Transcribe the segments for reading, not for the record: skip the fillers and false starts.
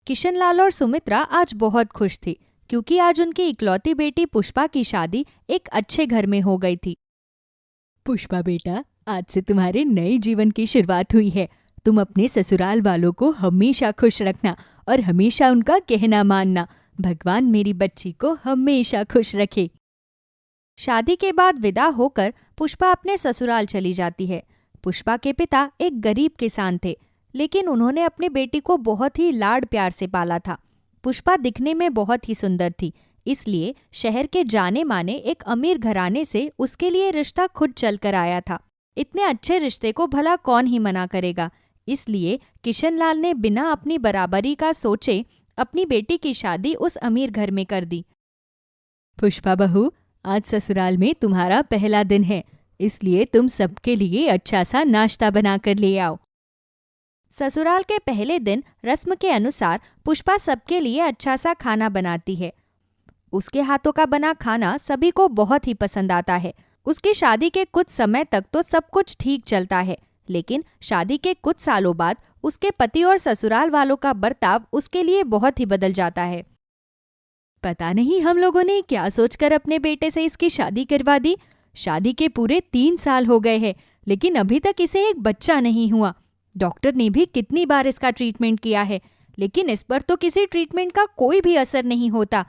किशनलाल और सुमित्रा आज बहुत खुश थी क्योंकि आज उनकी इकलौती बेटी पुष्पा की शादी एक अच्छे घर में हो गई थी। पुष्पा बेटा, आज से तुम्हारे नए जीवन की शुरुआत हुई है। तुम अपने ससुराल वालों को हमेशा खुश रखना और हमेशा उनका कहना मानना। भगवान मेरी बच्ची को हमेशा खुश रखे। शादी के बाद विदा होकर पुष्पा अपने ससुराल चली जाती है। पुष्पा के पिता एक गरीब किसान थे, लेकिन उन्होंने अपनी बेटी को बहुत ही लाड प्यार से पाला था। पुष्पा दिखने में बहुत ही सुंदर थी, इसलिए शहर के जाने माने एक अमीर घराने से उसके लिए रिश्ता खुद चलकर आया था। इतने अच्छे रिश्ते को भला कौन ही मना करेगा। इसलिए किशनलाल ने बिना अपनी बराबरी का सोचे अपनी बेटी की शादी उस अमीर घर में कर दी। पुष्पा बहू, आज ससुराल में तुम्हारा पहला दिन है, इसलिए तुम सबके लिए अच्छा सा नाश्ता बना कर ले आओ। ससुराल के पहले दिन रस्म के अनुसार पुष्पा सबके लिए अच्छा सा खाना बनाती है। उसके हाथों का बना खाना सभी को बहुत ही पसंद आता है। उसकी शादी के कुछ समय तक तो सब कुछ ठीक चलता है, लेकिन शादी के कुछ सालों बाद उसके पति और ससुराल वालों का बर्ताव उसके लिए बहुत ही बदल जाता है। पता नहीं हम लोगों ने क्या सोचकर अपने बेटे से इसकी शादी करवा दी। शादी के पूरे 3 साल हो गए हैं, लेकिन अभी तक इसे एक बच्चा नहीं हुआ। डॉक्टर ने भी कितनी बार इसका ट्रीटमेंट किया है, लेकिन इस पर तो किसी ट्रीटमेंट का कोई भी असर नहीं होता।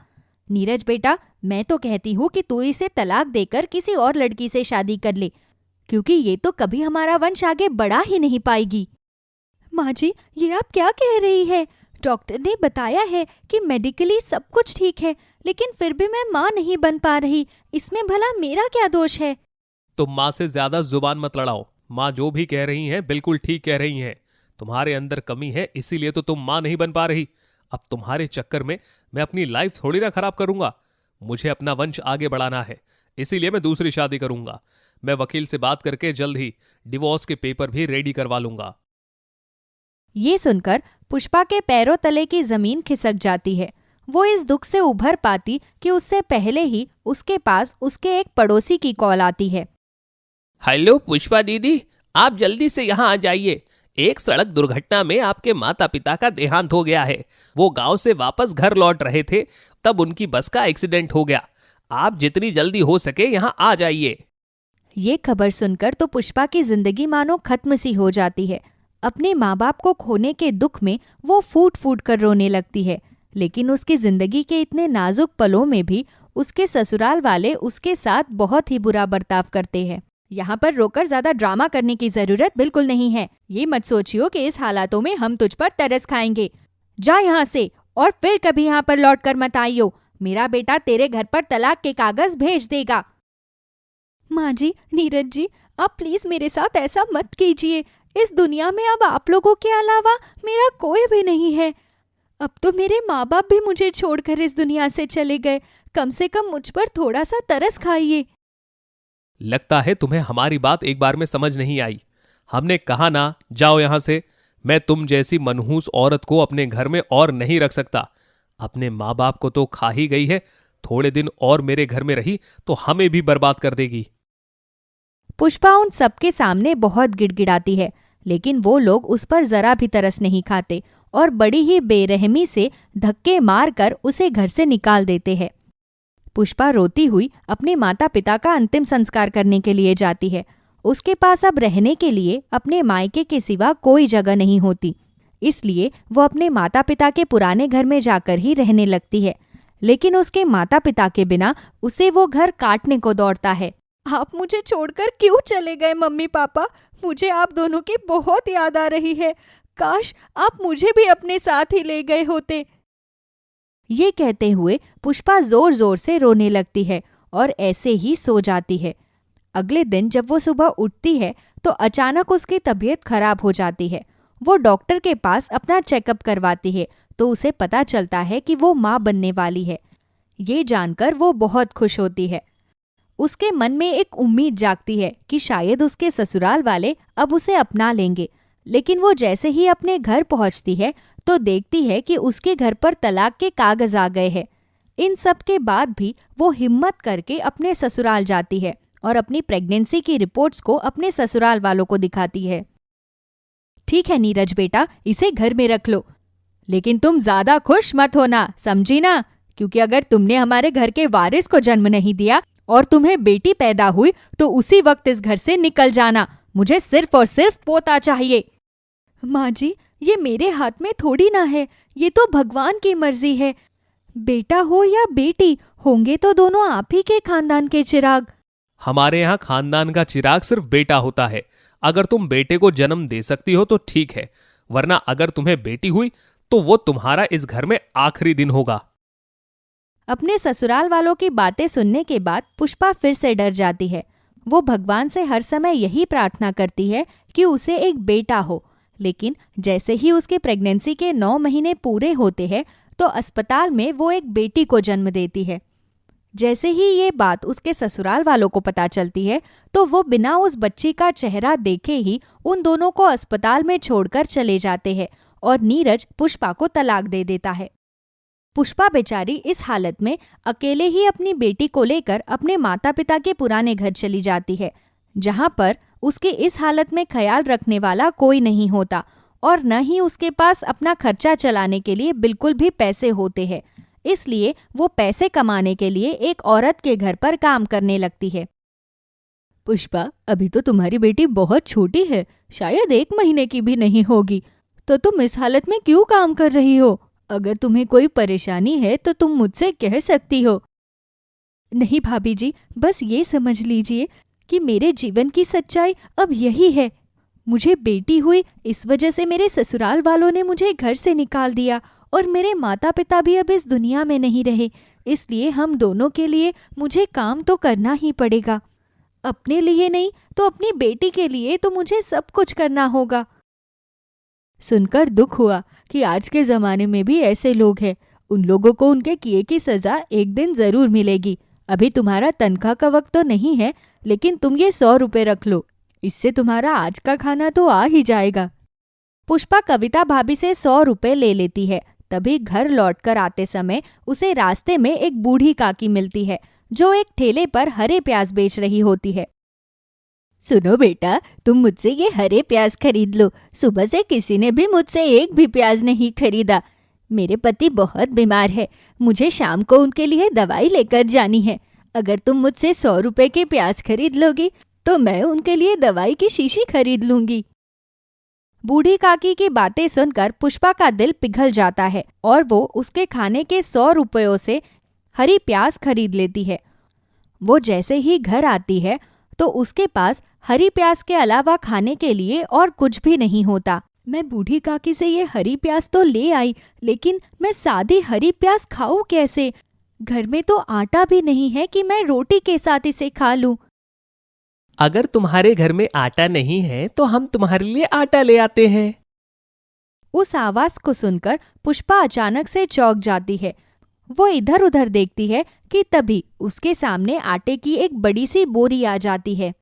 नीरज बेटा, मैं तो कहती हूँ कि तू इसे तलाक देकर किसी और लड़की से शादी कर ले, क्योंकि ये तो कभी हमारा वंश आगे बढ़ा ही नहीं पाएगी। माँ जी, ये आप क्या कह रही है? डॉक्टर ने बताया है कि मेडिकली सब कुछ ठीक है, लेकिन फिर भी मैं माँ नहीं बन पा रही। इसमें भला मेरा क्या दोष है? तुम माँ से ज्यादा जुबान मत लड़ाओ। माँ जो भी कह रही हैं बिल्कुल ठीक कह रही हैं। तुम्हारे अंदर कमी है, इसीलिए तो तुम माँ नहीं बन पा रही। अब तुम्हारे चक्कर में मैं अपनी लाइफ थोड़ी ना खराब करूंगा। मुझे अपना वंश आगे बढ़ाना है, इसीलिए मैं दूसरी शादी करूंगा। मैं वकील से बात करके जल्द ही डिवोर्स के पेपर भी रेडी करवा लूंगा। ये सुनकर पुष्पा के पैरों तले की जमीन खिसक जाती है। वो इस दुख से उभर पाती कि उससे पहले ही उसके पास उसके एक पड़ोसी की कॉल आती है। हेलो पुष्पा दीदी, आप जल्दी से यहाँ आ जाइए। एक सड़क दुर्घटना में आपके माता पिता का देहांत हो गया है। वो गांव से वापस घर लौट रहे थे, तब उनकी बस का एक्सीडेंट हो गया। आप जितनी जल्दी हो सके यहाँ आ जाइए। ये खबर सुनकर तो पुष्पा की जिंदगी मानो खत्म सी हो जाती है। अपने माँ बाप को खोने के दुख में वो फूट फूट कर रोने लगती है, लेकिन उसकी जिंदगी के इतने नाजुक पलों में भी उसके ससुराल वाले उसके साथ बहुत ही बुरा बर्ताव करते हैं। यहाँ पर रोकर ज्यादा ड्रामा करने की जरूरत बिल्कुल नहीं है। ये मत सोचियो कि इस हालातों में हम तुझ पर तरस खाएंगे। जा यहाँ से और फिर कभी यहाँ पर लौट कर मत आइयो। मेरा बेटा तेरे घर पर तलाक के कागज भेज देगा। माँ जी, नीरज जी, आप प्लीज मेरे साथ ऐसा मत कीजिए। इस दुनिया में अब आप लोगों के अलावा मेरा कोई भी नहीं है। अब तो मेरे माँ बाप भी मुझे छोड़कर इस दुनिया से चले गए। कम से कम मुझ पर थोड़ा सा तरस खाइए। लगता है तुम्हें हमारी बात एक बार में समझ नहीं आई। हमने कहा ना, जाओ यहां से। मैं तुम जैसी मनहूस औरत को अपने घर में और नहीं रख सकता। अपने माँ बाप को तो खा ही गई है, थोड़े दिन और मेरे घर में रही तो हमें भी बर्बाद कर देगी। पुष्पा उन सबके सामने बहुत गिड़गिड़ाती है, लेकिन वो लोग उस पर जरा भी तरस नहीं खाते और बड़ी ही बेरहमी से धक्के मारकर उसे घर से निकाल देते हैं। पुष्पा रोती हुई अपने माता पिता का अंतिम संस्कार करने के लिए जाती है। उसके पास अब रहने के लिए अपने मायके के सिवा कोई जगह नहीं होती, इसलिए वो अपने माता पिता के पुराने घर में जाकर ही रहने लगती है। लेकिन उसके माता पिता के बिना उसे वो घर काटने को दौड़ता है। आप मुझे छोड़कर क्यों चले गए मम्मी पापा? मुझे आप दोनों की बहुत याद आ रही है। काश आप मुझे भी अपने साथ ही ले गए होते। ये कहते हुए पुष्पा जोर जोर से रोने लगती है और ऐसे ही सो जाती है। अगले दिन जब वो सुबह उठती है तो अचानक उसकी तबीयत खराब हो जाती है। वो डॉक्टर के पास अपना चेकअप करवाती है तो उसे पता चलता है कि वो माँ बनने वाली है। ये जानकर वो बहुत खुश होती है। उसके मन में एक उम्मीद जागती है कि शायद उसके ससुराल वाले अब उसे अपना लेंगे। लेकिन वो जैसे ही अपने घर पहुंचती है तो देखती है कि उसके घर पर तलाक के कागज आ गए हैं। इन सब के बाद भी वो हिम्मत करके अपने ससुराल जाती है और अपनी प्रेगनेंसी की रिपोर्ट्स को अपने ससुराल वालों को दिखाती है। ठीक है नीरज बेटा, इसे घर में रख लो। लेकिन तुम ज्यादा खुश मत होना, समझी ना? क्योंकि अगर तुमने हमारे घर के वारिस को जन्म नहीं दिया और तुम्हें बेटी पैदा हुई तो उसी वक्त इस घर से निकल जाना। मुझे सिर्फ और सिर्फ पोता चाहिए। माँ जी, ये मेरे हाथ में थोड़ी ना है, ये तो भगवान की मर्जी है। बेटा हो या बेटी, होंगे तो दोनों आप ही के खानदान के चिराग। हमारे यहाँ खानदान का चिराग सिर्फ बेटा होता है। अगर तुम बेटे को जन्म दे सकती हो तो ठीक है, वरना अगर तुम्हें बेटी हुई तो वो तुम्हारा इस घर में आखिरी दिन होगा। अपने ससुराल वालों की बातें सुनने के बाद पुष्पा फिर से डर जाती है। वो भगवान से हर समय यही प्रार्थना करती है कि उसे एक बेटा हो, लेकिन जैसे ही उसके प्रेगनेंसी के 9 महीने पूरे होते हैं तो अस्पताल में वो एक बेटी को जन्म देती है। जैसे ही ये बात उसके ससुराल वालों को पता चलती है तो वो बिना उस बच्ची का चेहरा देखे ही उन दोनों को अस्पताल में छोड़कर चले जाते हैं और नीरज पुष्पा को तलाक दे देता है। पुष्पा बेचारी इस हालत में अकेले ही अपनी बेटी को लेकर अपने माता पिता के पुराने घर चली जाती है, जहां पर उसके इस हालत में ख्याल रखने वाला कोई नहीं होता और न ही उसके पास अपना खर्चा चलाने के लिए बिल्कुल भी पैसे होते हैं। इसलिए वो पैसे कमाने के लिए एक औरत के घर पर काम करने लगती है। पुष्पा, अभी तो तुम्हारी बेटी बहुत छोटी है, शायद 1 महीने की भी नहीं होगी, तो तुम इस हालत में क्यों काम कर रही हो? अगर तुम्हें कोई परेशानी है तो तुम मुझसे कह सकती हो। नहीं भाभी जी, बस ये समझ लीजिए कि मेरे जीवन की सच्चाई अब यही है। मुझे बेटी हुई, इस वजह से मेरे ससुराल वालों ने मुझे घर से निकाल दिया और मेरे माता पिता भी अब इस दुनिया में नहीं रहे। इसलिए हम दोनों के लिए मुझे काम तो करना ही पड़ेगा। अपने लिए नहीं तो अपनी बेटी के लिए तो मुझे सब कुछ करना होगा। सुनकर दुख हुआ कि आज के ज़माने में भी ऐसे लोग हैं। उन लोगों को उनके किए की सज़ा एक दिन ज़रूर मिलेगी। अभी तुम्हारा तनख्वाह का वक्त तो नहीं है, लेकिन तुम ये 100 रुपये रख लो, इससे तुम्हारा आज का खाना तो आ ही जाएगा। पुष्पा कविता भाभी से 100 रुपये ले लेती है। तभी घर लौटकर आते समय उसे रास्ते में एक बूढ़ी काकी मिलती है, जो एक ठेले पर हरे प्याज बेच रही होती है। सुनो बेटा, तुम मुझसे ये हरे प्याज खरीद लो। सुबह से किसी ने भी मुझसे एक भी प्याज नहीं खरीदा। मेरे पति बहुत बीमार है, मुझे शाम को उनके लिए दवाई लेकर जानी है। अगर तुम मुझसे 100 रुपए के प्याज खरीद लोगी तो मैं उनके लिए दवाई की शीशी खरीद लूंगी। बूढ़ी काकी की बातें सुनकर पुष्पा का दिल पिघल जाता है और वो उसके खाने के 100 रुपयों से हरी प्याज खरीद लेती है। वो जैसे ही घर आती है तो उसके पास हरी प्याज के अलावा खाने के लिए और कुछ भी नहीं होता। मैं बूढ़ी काकी से ये हरी प्याज तो ले आई, लेकिन मैं सादी हरी प्याज खाऊं कैसे? घर में तो आटा भी नहीं है कि मैं रोटी के साथ इसे खा लूं। अगर तुम्हारे घर में आटा नहीं है तो हम तुम्हारे लिए आटा ले आते हैं। उस आवाज को सुनकर पुष्पा अचानक से चौंक जाती है। वो इधर उधर देखती है कि तभी उसके सामने आटे की एक बड़ी सी बोरी आ जाती है।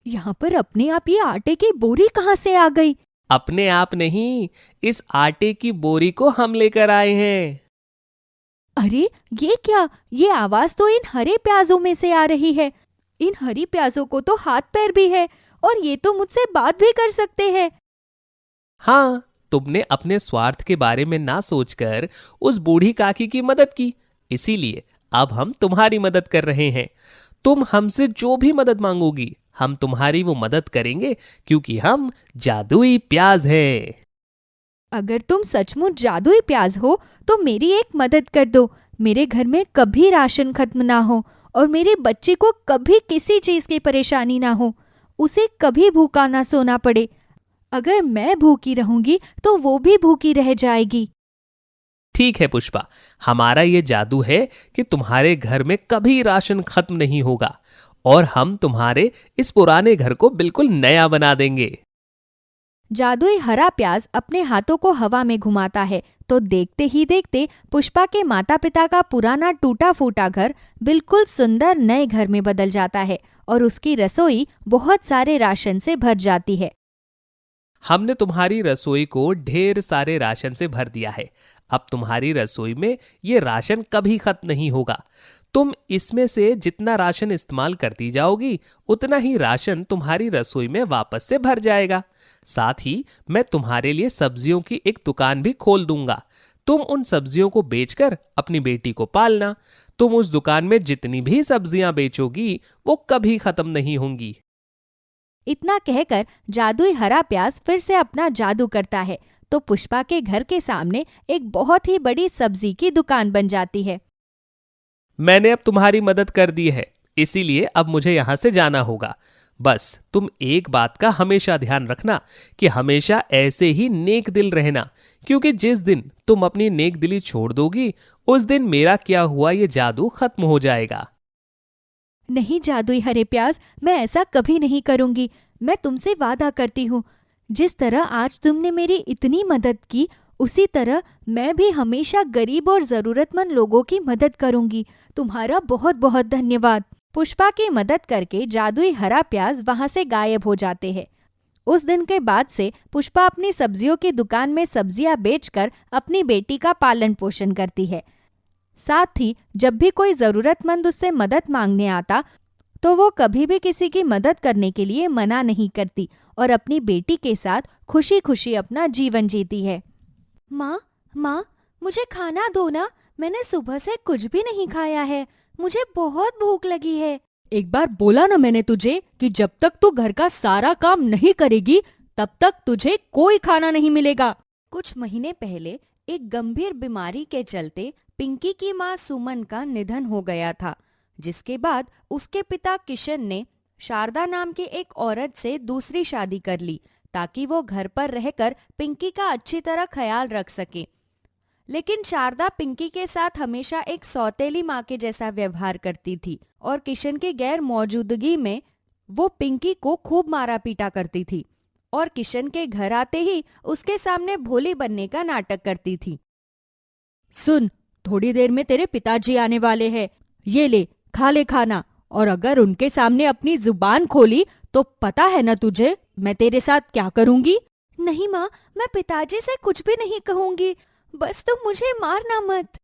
यहाँ पर अपने आप ये आटे की बोरी कहाँ से आ गई? अपने आप नहीं, इस आटे की बोरी को हम लेकर आए हैं। अरे ये क्या? ये आवाज तो इन हरे प्याजों में से आ रही है। इन हरी प्याजों को तो हाथ पैर भी है और ये तो मुझसे बात भी कर सकते हैं। हाँ, तुमने अपने स्वार्थ के बारे में ना सोचकर उस बूढ़ी काकी की मदद की, इसीलिए अब हम तुम्हारी मदद कर रहे हैं। तुम हमसे जो भी मदद मांगोगी हम तुम्हारी वो मदद करेंगे, क्योंकि हम जादुई प्याज हैं। अगर तुम सचमुच जादुई प्याज हो तो मेरी एक मदद कर दो। मेरे घर में कभी राशन खत्म ना हो और मेरे बच्चे को कभी किसी चीज की परेशानी ना हो, उसे कभी भूखा ना सोना पड़े। अगर मैं भूखी रहूंगी तो वो भी भूखी रह जाएगी। ठीक है पुष्पा, हमारा ये जादू है कि तुम्हारे घर में कभी राशन खत्म नहीं होगा और हम तुम्हारे इस पुराने घर को बिल्कुल नया बना देंगे। जादुई हरा प्याज अपने हाथों को हवा में घुमाता है तो देखते ही देखते पुष्पा के माता पिता का पुराना टूटा फूटा घर बिल्कुल सुंदर नए घर में बदल जाता है और उसकी रसोई बहुत सारे राशन से भर जाती है। हमने तुम्हारी रसोई को ढेर सारे राशन से भर दिया है। अब तुम्हारी रसोई में ये राशन कभी खत्म नहीं होगा। तुम इसमें से जितना राशन इस्तेमाल करती जाओगी उतना ही राशन तुम्हारी रसोई में वापस से भर जाएगा। साथ ही मैं तुम्हारे लिए सब्जियों की एक दुकान भी खोल दूंगा। तुम उन सब्जियों को बेचकर अपनी बेटी को पालना। तुम उस दुकान में जितनी भी सब्जियां बेचोगी वो कभी खत्म नहीं होंगी। इतना कहकर जादुई हरा प्याज फिर से अपना जादू करता है तो पुष्पा के घर के सामने एक बहुत ही बड़ी सब्जी की दुकान बन जाती है। मैंने अब तुम्हारी मदद कर दी है, इसीलिए अब मुझे यहां से जाना होगा। बस तुम एक बात का हमेशा ध्यान रखना कि हमेशा ऐसे ही नेक दिल रहना, क्योंकि जिस दिन तुम अपनी नेक दिली छोड़ दोगी उस दिन मेरा किया हुआ ये जादू खत्म हो जाएगा। नहीं जादुई हरे प्याज, मैं ऐसा कभी नहीं करूंगी। मैं तुमसे वादा करती हूँ, जिस तरह आज तुमने मेरी इतनी मदद की उसी तरह मैं भी हमेशा गरीब और जरूरतमंद लोगों की मदद करूंगी। तुम्हारा बहुत बहुत धन्यवाद। पुष्पा की मदद करके जादुई हरा प्याज वहां से गायब हो जाते हैं। उस दिन के बाद से पुष्पा अपनी सब्जियों की दुकान में सब्जियां बेचकर अपनी बेटी का पालन पोषण करती है। साथ ही जब भी कोई जरूरतमंद उससे मदद मांगने आता तो वो कभी भी किसी की मदद करने के लिए मना नहीं करती और अपनी बेटी के साथ खुशी खुशी अपना जीवन जीती है। माँ, माँ, मुझे खाना दो ना, मैंने सुबह से कुछ भी नहीं खाया है, मुझे बहुत भूख लगी है। एक बार बोला ना मैंने तुझे कि जब तक तू घर का सारा काम नहीं करेगी तब तक तुझे कोई खाना नहीं मिलेगा। कुछ महीने पहले एक गंभीर बीमारी के चलते पिंकी की मां सुमन का निधन हो गया था, जिसके बाद उसके पिता किशन ने शारदा नाम की एक औरत से दूसरी शादी कर ली ताकि वो घर पर रहकर पिंकी का अच्छी तरह ख्याल रख सके। लेकिन शारदा पिंकी के साथ हमेशा एक सौतेली माँ के जैसा व्यवहार करती थी और किशन की गैर मौजूदगी में वो पिंकी को खूब मारा पीटा करती थी और किशन के घर आते ही उसके सामने भोली बनने का नाटक करती थी। सुन, थोड़ी देर में तेरे पिताजी आने वाले हैं, ये ले खा ले खाना, और अगर उनके सामने अपनी जुबान खोली तो पता है ना तुझे मैं तेरे साथ क्या करूंगी। नहीं माँ, मैं पिताजी से कुछ भी नहीं कहूंगी, बस तुम मुझे मारना मत।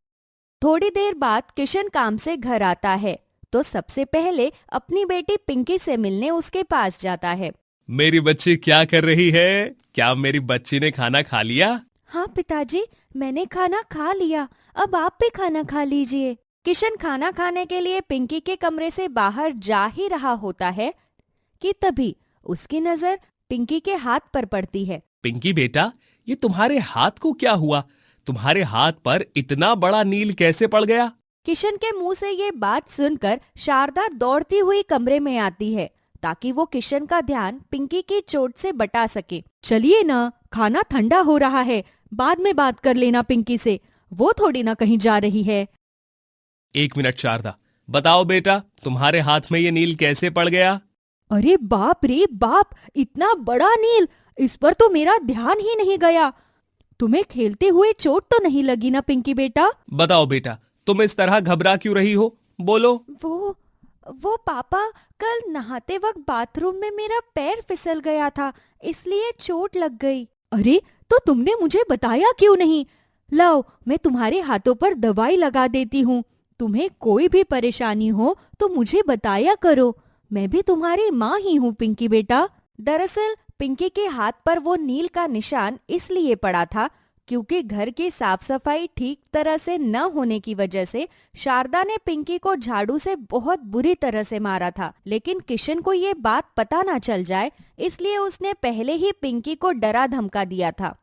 थोड़ी देर बाद किशन काम से घर आता है तो सबसे पहले अपनी बेटी पिंकी से मिलने उसके पास जाता है। मेरी बच्ची क्या कर रही है? क्या मेरी बच्ची ने खाना खा लिया? हाँ पिताजी, मैंने खाना खा लिया, अब आप भी खाना खा लीजिए। किशन खाना खाने के लिए पिंकी के कमरे से बाहर जा ही रहा होता है कि तभी उसकी नजर पिंकी के हाथ पर पड़ती है। पिंकी बेटा, ये तुम्हारे हाथ को क्या हुआ? तुम्हारे हाथ पर इतना बड़ा नील कैसे पड़ गया? किशन के मुंह से ये बात सुनकर शारदा दौड़ती हुई कमरे में आती है ताकि वो किशन का ध्यान पिंकी की चोट से बटा सके। चलिए ना, खाना ठंडा हो रहा है, बाद में बात कर लेना पिंकी से, वो थोड़ी ना कहीं जा रही है। एक मिनट शारदा, बताओ बेटा, तुम्हारे हाथ में ये नील कैसे पड़ गया? अरे बाप रे बाप, इतना बड़ा नील, इस पर तो मेरा ध्यान ही नहीं गया। तुम्हें खेलते हुए चोट तो नहीं लगी ना पिंकी बेटा? बताओ बेटा, तुम इस तरह घबरा क्यों रही हो? बोलो। वो पापा, कल नहाते वक्त बाथरूम में मेरा पैर फिसल गया था, इसलिए चोट लग गई। अरे तो तुमने मुझे बताया क्यों नहीं? लाओ, मैं तुम्हारे हाथों पर दवाई लगा देती हूँ। तुम्हें कोई भी परेशानी हो तो मुझे बताया करो, मैं भी तुम्हारी माँ ही हूँ पिंकी बेटा। दरअसल पिंकी के हाथ पर वो नील का निशान इसलिए पड़ा था क्योंकि घर की साफ सफाई ठीक तरह से न होने की वजह से शारदा ने पिंकी को झाड़ू से बहुत बुरी तरह से मारा था। लेकिन किशन को ये बात पता ना चल जाए, इसलिए उसने पहले ही पिंकी को डरा धमका दिया था।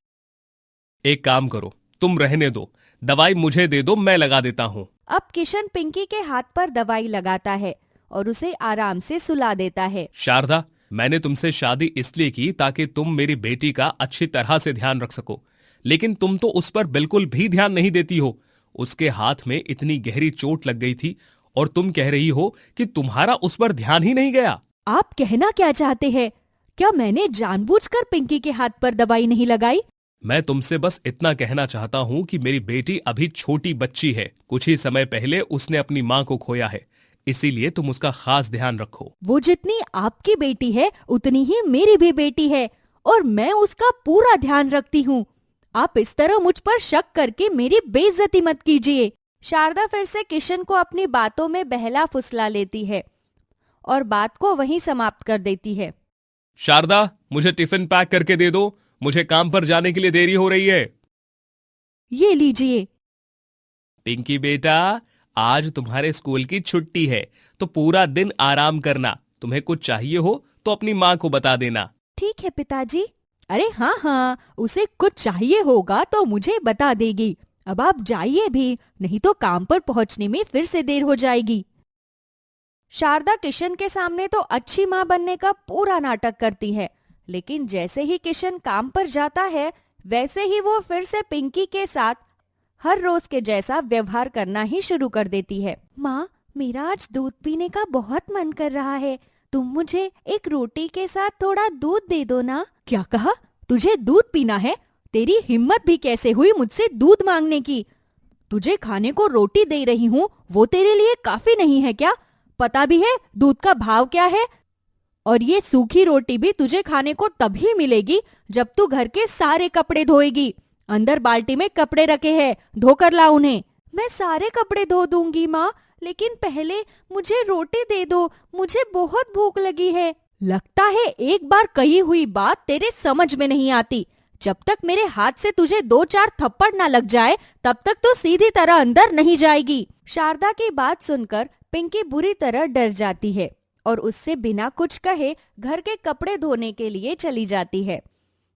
एक काम करो, तुम रहने दो, दवाई मुझे दे दो, मैं लगा देता हूँ। अब किशन पिंकी के हाथ पर दवाई लगाता है और उसे आराम से सुला देता है। शारदा, मैंने तुमसे शादी इसलिए की ताकि तुम मेरी बेटी का अच्छी तरह से ध्यान रख सको, लेकिन तुम तो उस पर बिल्कुल भी ध्यान नहीं देती हो। उसके हाथ में इतनी गहरी चोट लग गई थी और तुम कह रही हो कि तुम्हारा उस पर ध्यान ही नहीं गया। आप कहना क्या चाहते हैं? क्या मैंने जानबूझकर पिंकी के हाथ पर दवाई नहीं लगाई? मैं तुमसे बस इतना कहना चाहता हूँ कि मेरी बेटी अभी छोटी बच्ची है। कुछ ही समय पहले उसने अपनी माँ को खोया है, इसीलिए तुम उसका खास ध्यान रखो। वो जितनी आपकी बेटी है उतनी ही मेरी भी बेटी है और मैं उसका पूरा ध्यान रखती हूँ। आप इस तरह मुझ पर शक करके मेरी बेइज्जती मत कीजिए। शारदा फिर से किशन को अपनी बातों में बहला फुसला लेती है और बात को वहीं समाप्त कर देती है। शारदा, मुझे टिफिन पैक करके दे दो, मुझे काम पर जाने के लिए देरी हो रही है। ये लीजिए। पिंकी बेटा, आज तुम्हारे स्कूल की छुट्टी है, तो पूरा दिन आराम करना। तुम्हें कुछ चाहिए हो तो अपनी माँ को बता देना। ठीक है पिताजी। अरे हाँ हाँ, उसे कुछ चाहिए होगा तो मुझे बता देगी। अब आप जाइए भी, नहीं तो काम पर पहुंचने में फिर से देर हो जाएगी। शारदा किशन के सामने तो अच्छी माँ बनने का पूरा नाटक करती है, लेकिन जैसे ही किशन काम पर जाता है वैसे ही वो फिर से पिंकी के साथ हर रोज के जैसा व्यवहार करना ही शुरू कर देती है। माँ, मेरा आज दूध पीने का बहुत मन कर रहा है, तुम मुझे एक रोटी के साथ थोड़ा दूध दे दो ना। क्या कहा? तुझे दूध पीना है? तेरी हिम्मत भी कैसे हुई मुझसे दूध मांगने की? तुझे खाने को रोटी दे रही हूँ, वो तेरे लिए काफी नहीं है क्या? पता भी है दूध का भाव क्या है? और ये सूखी रोटी भी तुझे खाने को तभी मिलेगी जब तू घर के सारे कपड़े धोएगी। अंदर बाल्टी में कपड़े रखे हैं, धोकर ला उन्हें। मैं सारे कपड़े धो दूंगी माँ, लेकिन पहले मुझे रोटी दे दो, मुझे बहुत भूख लगी है। लगता है एक बार कही हुई बात तेरे समझ में नहीं आती। जब तक मेरे हाथ से तुझे 2-4 थप्पड़ ना लग जाए तब तक तो सीधी तरह अंदर नहीं जाएगी। शारदा की बात सुनकर पिंकी बुरी तरह डर जाती है और उससे बिना कुछ कहे घर के कपड़े धोने के लिए चली जाती है।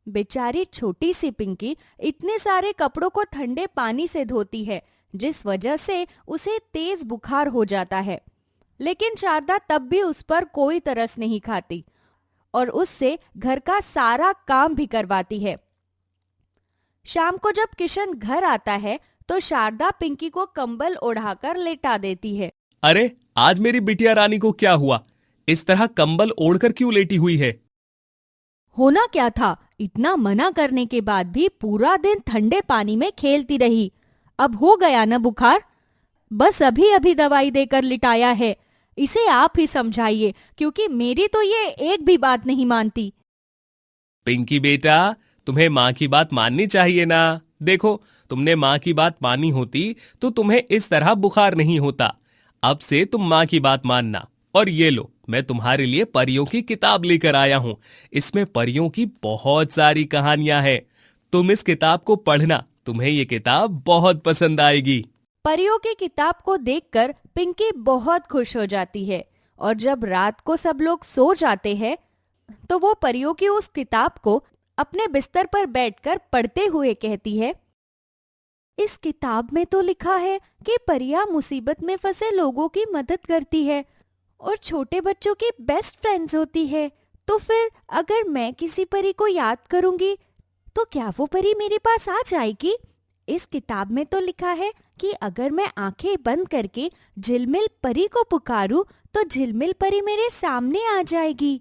बेचारी छोटी सी पिंकी इतने सारे कपड़ों को ठंडे पानी से धोती है, जिस वजह से उसे तेज बुखार हो जाता है। लेकिन शारदा तब भी उस पर कोई तरस नहीं खाती और उससे घर का सारा काम भी करवाती है। शाम को जब किशन घर आता है तो शारदा पिंकी को कंबल ओढ़ाकर लेटा देती है। अरे, आज मेरी बिटिया रानी को क्या हुआ? इस तरह कंबल ओढ़कर क्यों लेटी हुई है? होना क्या था, इतना मना करने के बाद भी पूरा दिन ठंडे पानी में खेलती रही। अब हो गया ना बुखार? बस अभी अभी दवाई देकर लिटाया है। इसे आप ही समझाइए, क्योंकि मेरी तो ये एक भी बात नहीं मानती। पिंकी बेटा, तुम्हें माँ की बात माननी चाहिए ना। देखो, तुमने माँ की बात मानी होती तो तुम्हें इस तरह बुखार नहीं होता। अब से तुम माँ की बात मानना। और ये लो, मैं तुम्हारे लिए परियों की किताब लेकर आया हूँ। इसमें परियों की बहुत सारी कहानियां हैं। तुम इस किताब को पढ़ना, तुम्हें ये किताब बहुत पसंद आएगी। परियों की किताब को देखकर पिंकी बहुत खुश हो जाती है और जब रात को सब लोग सो जाते हैं तो वो परियों की उस किताब को अपने बिस्तर पर बैठकर पढ़ते हुए कहती है, इस किताब में तो लिखा है कि परियां मुसीबत में फंसे लोगों की मदद करती है और छोटे बच्चों की बेस्ट फ्रेंड्स होती है। तो फिर अगर मैं किसी परी को याद करूंगी तो क्या वो परी मेरे पास आ जाएगी? इस किताब में तो लिखा है कि अगर मैं आंखें बंद करके झिलमिल परी को पुकारूं तो झिलमिल परी मेरे सामने आ जाएगी।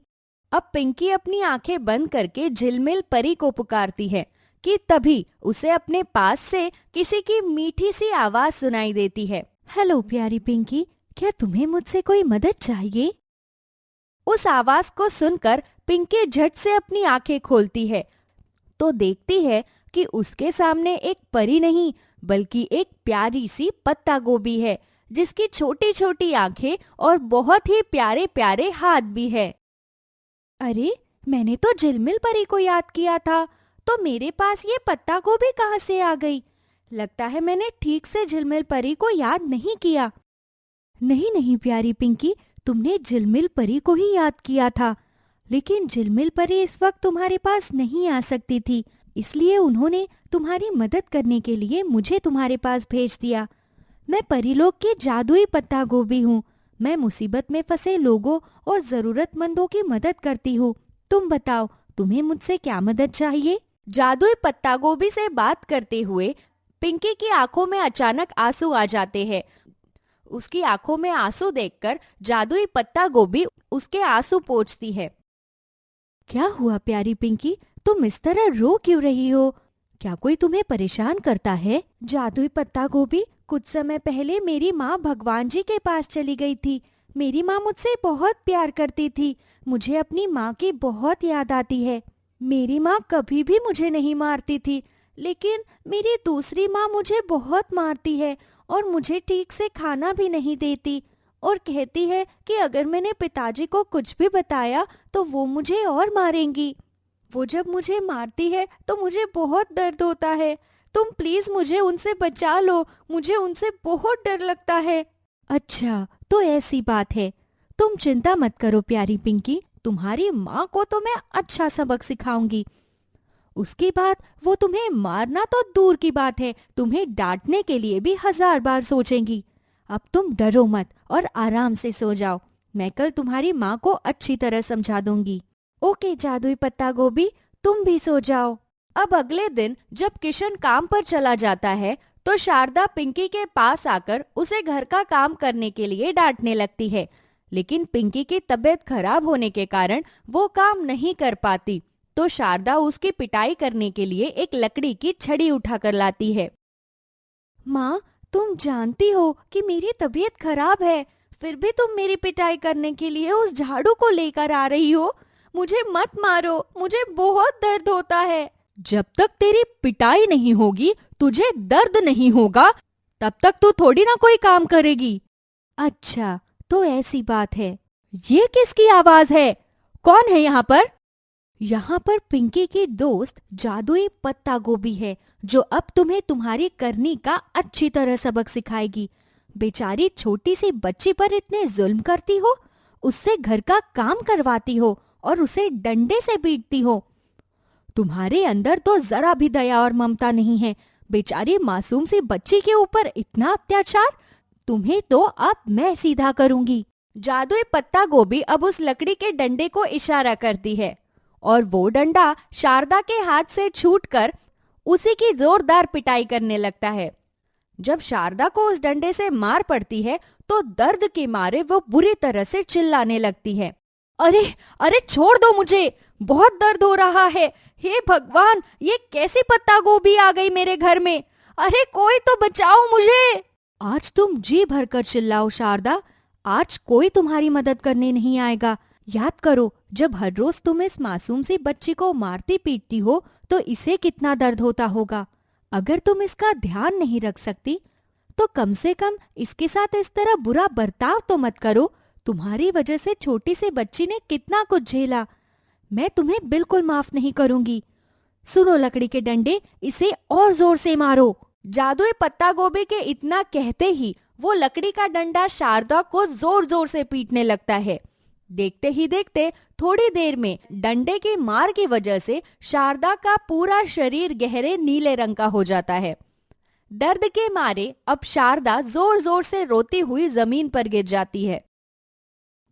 अब पिंकी अपनी आंखें बंद करके झिलमिल परी को पुकारती है कि तभी उसे अपने पास से किसी की मीठी सी आवाज सुनाई देती है। हेलो प्यारी पिंकी, क्या तुम्हें मुझसे कोई मदद चाहिए? उस आवाज को सुनकर पिंकी झट से अपनी आंखें खोलती है तो देखती है कि उसके सामने एक परी नहीं बल्कि एक प्यारी सी पत्ता गोभी है, जिसकी छोटी छोटी आंखें और बहुत ही प्यारे प्यारे हाथ भी है। अरे, मैंने तो झिलमिल परी को याद किया था, तो मेरे पास ये पत्ता गोभी कहाँ से आ गई? लगता है मैंने ठीक से झिलमिल परी को याद नहीं किया। नहीं नहीं प्यारी पिंकी, तुमने झिलमिल परी को ही याद किया था, लेकिन झिलमिल परी इस वक्त तुम्हारे पास नहीं आ सकती थी, इसलिए उन्होंने तुम्हारी मदद करने के लिए मुझे तुम्हारे पास भेज दिया। मैं परीलोक की जादुई पत्ता गोभी हूँ। मैं मुसीबत में फंसे लोगों और जरूरतमंदों की मदद करती हूँ। तुम बताओ, तुम्हें मुझसे क्या मदद चाहिए? जादुई पत्ता गोभी से बात करते हुए पिंकी की आंखों में अचानक आंसू आ जाते हैं। उसकी आंखों में आंसू देखकर जादुई पत्ता गोभी उसके आंसू पोंछती है। क्या हुआ प्यारी पिंकी, तुम इस तरह रो क्यों रही हो? क्या कोई तुम्हें परेशान करता है? जादुई पत्ता गोभी, कुछ समय पहले मेरी माँ भगवान जी के पास चली गई थी। मेरी माँ मुझसे बहुत प्यार करती थी। मुझे अपनी माँ की बहुत याद आती है। मेरी माँ कभी भी मुझे नहीं मारती थी, लेकिन मेरी दूसरी माँ मुझे बहुत मारती है और मुझे ठीक से खाना भी नहीं देती। और कहती है कि अगर मैंने पिताजी को कुछ भी बताया तो वो मुझे और मारेंगी। वो जब मुझे मारती है तो मुझे बहुत दर्द होता है। तुम प्लीज मुझे उनसे बचा लो, मुझे उनसे बहुत डर लगता है। अच्छा, तो ऐसी बात है। तुम चिंता मत करो प्यारी पिंकी, तुम्हारी माँ को तो मैं अच्छा सबक सिखाऊंगी। उसके बाद वो तुम्हें मारना तो दूर की बात है, तुम्हें डांटने के लिए भी 1000 बार सोचेंगी। अब तुम डरो मत और आराम से सो जाओ। मैं कल तुम्हारी माँ को अच्छी तरह समझा दूंगी। ओके जादुई पत्ता गोभी, तुम भी सो जाओ। अब अगले दिन जब किशन काम पर चला जाता है तो शारदा पिंकी के पास आकर उसे घर का काम करने के लिए डांटने लगती है, लेकिन पिंकी की तबीयत खराब होने के कारण वो काम नहीं कर पाती। तो शारदा उसकी पिटाई करने के लिए एक लकड़ी की छड़ी उठाकर लाती है। माँ, तुम जानती हो कि मेरी तबीयत खराब है, फिर भी तुम मेरी पिटाई करने के लिए उस झाड़ू को लेकर आ रही हो। मुझे मत मारो, मुझे बहुत दर्द होता है। जब तक तेरी पिटाई नहीं होगी, तुझे दर्द नहीं होगा, तब तक तू थोड़ी ना कोई काम करेगी। अच्छा, तो ऐसी बात है। ये किसकी आवाज है? कौन है यहाँ पर? यहाँ पर पिंकी की दोस्त जादुई पत्ता गोभी है, जो अब तुम्हें तुम्हारी करनी का अच्छी तरह सबक सिखाएगी। बेचारी छोटी सी बच्ची पर इतने जुल्म करती हो, उससे घर का काम करवाती हो और उसे डंडे से पीटती हो। तुम्हारे अंदर तो जरा भी दया और ममता नहीं है। बेचारी मासूम सी बच्ची के ऊपर इतना अत्याचार, तुम्हें तो अब मैं सीधा करूंगी। जादुई पत्ता गोभी अब उस लकड़ी के डंडे को इशारा करती है और वो डंडा शारदा के हाथ से छूटकर उसी की जोरदार पिटाई करने लगता है। जब शारदा को उस डंडे से मार पड़ती है तो दर्द के मारे वो बुरी तरह से चिल्लाने लगती है। अरे अरे, छोड़ दो मुझे, बहुत दर्द हो रहा है। हे भगवान, ये कैसी पत्ता गोभी आ गई मेरे घर में? अरे कोई तो बचाओ मुझे। आज तुम जी भरकर चिल्लाओ शारदा, आज कोई तुम्हारी मदद करने नहीं आएगा। याद करो, जब हर रोज तुम इस मासूम सी बच्ची को मारती पीटती हो तो इसे कितना दर्द होता होगा। अगर तुम इसका ध्यान नहीं रख सकती तो कम से कम इसके साथ इस तरह बुरा बर्ताव तो मत करो। तुम्हारी वजह से छोटी सी बच्ची ने कितना कुछ झेला। मैं तुम्हें बिल्कुल माफ नहीं करूंगी। सुनो लकड़ी के डंडे, इसे और जोर से मारो। जादुई पत्ता गोभी के इतना कहते ही वो लकड़ी का डंडा शारदा को जोर जोर से पीटने लगता है। देखते ही देखते थोड़ी देर में डंडे की मार की वजह से शारदा का पूरा शरीर गहरे नीले रंग का हो जाता है। दर्द के मारे अब शारदा जोर जोर से रोती हुई जमीन पर गिर जाती है।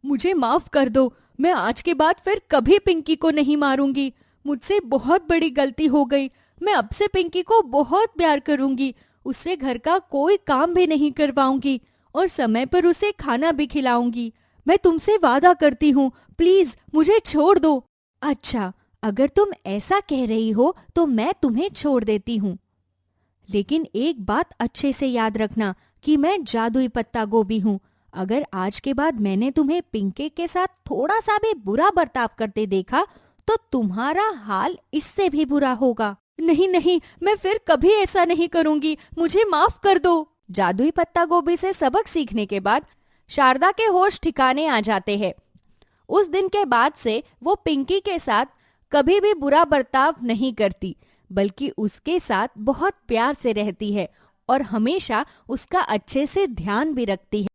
मुझे माफ कर दो, मैं आज के बाद फिर कभी पिंकी को नहीं मारूंगी। मुझसे बहुत बड़ी गलती हो गई। मैं अब से पिंकी को बहुत प्यार करूंगी, उससे घर का कोई काम भी नहीं करवाऊंगी और समय पर उसे खाना भी खिलाऊंगी। मैं तुमसे वादा करती हूँ, प्लीज मुझे छोड़ दो। अच्छा, अगर तुम ऐसा कह रही हो तो मैं तुम्हें छोड़ देती हूँ, लेकिन एक बात अच्छे से याद रखना कि मैं जादुई पत्ता गोभी हूँ। अगर आज के बाद मैंने तुम्हें पिंकी के साथ थोड़ा सा भी बुरा बर्ताव करते देखा तो तुम्हारा हाल इससे भी बुरा होगा। नहीं नहीं, मैं फिर कभी ऐसा नहीं करूंगी, मुझे माफ कर दो। जादुई पत्ता गोभी से सबक सीखने के बाद शारदा के होश ठिकाने आ जाते हैं। उस दिन के बाद से वो पिंकी के साथ कभी भी बुरा बर्ताव नहीं करती, बल्कि उसके साथ बहुत प्यार से रहती है और हमेशा उसका अच्छे से ध्यान भी रखती है।